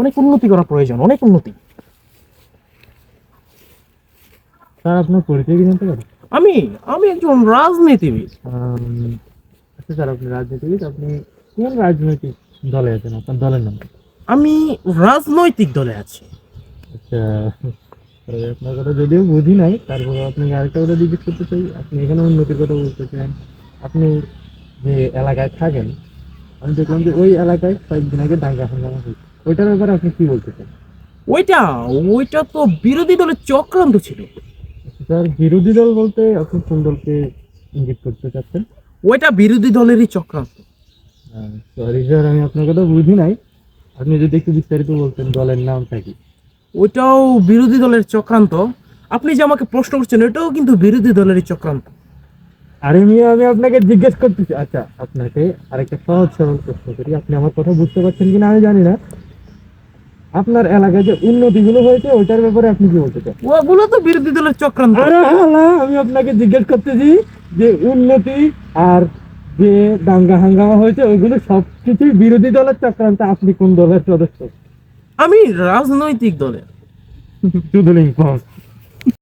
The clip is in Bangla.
অনেক উন্নতি করা প্রয়োজন, অনেক উন্নতি। স্যার আপনার পরিচয় কি জানতে পারি? আমি আমি একজন রাজনীতিবিদ। আচ্ছা স্যার, আপনি রাজনীতিবিদ, আপনি কোন রাজনৈতিক দলে আছেন? আপনার দলের নাম কি? আমি রাজনৈতিক দলে আছি। আচ্ছা, আপনার কথা যদিও বুঝি নাই, তারপরে আপনাকে আরেকটা কথা জিজ্ঞেস করতে চাই। আপনি এখানে উন্নতির কথা বলতে চান, আপনি যে এলাকায় থাকেন, আমি দেখলাম যে ওই এলাকায় কয়েকদিন আগে দাঙ্গা হাঙ্গামা হয়েছে, ওইটার ব্যাপারে আপনি কি বলতে চান? ওইটা ওইটা তো বিরোধী দলের চক্রান্ত ছিল। স্যার, বিরোধী দল বলতে আপনি কোন দলকে ইঙ্গিত করতে চাচ্ছেন? ওইটা বিরোধী দলেরই চক্রান্ত। সরি স্যার, আমি আপনার কথা বুঝি নাই, আপনি যদি একটু বিস্তারিত বলতেন দলের নামটা কি? ওইটাও বিরোধী দলের চক্রান্ত। আপনি যে আমাকে প্রশ্ন করছেন, ওইটাও কিন্তু বিরোধী দলেরই চক্রান্ত। আরে মিয়া, আমি আপনাকে জিজ্ঞেস করতেছি। আচ্ছা, আপনাকে আরেকটা সহজ সরল প্রশ্ন করি, আপনি আমার কথা বুঝতে পারছেন কিনা আমি জানি না। আপনার এলাকায় যে উন্নতিগুলো হয়েছে ওইটার ব্যাপারে আপনি কি বলতে চান? ওগুলো তো বিরোধী দলের চক্রান্ত। আরে হালা, আমি আপনাকে জিজ্ঞেস করতেছি যে উন্নতি আর যে দাঙ্গা হাঙ্গামা হয়েছে ওইগুলো সবকিছুই বিরোধী দলের চক্রান্ত। আপনি কোন দলের সদস্য? আমি রাজনৈতিক দলের। চুদলিং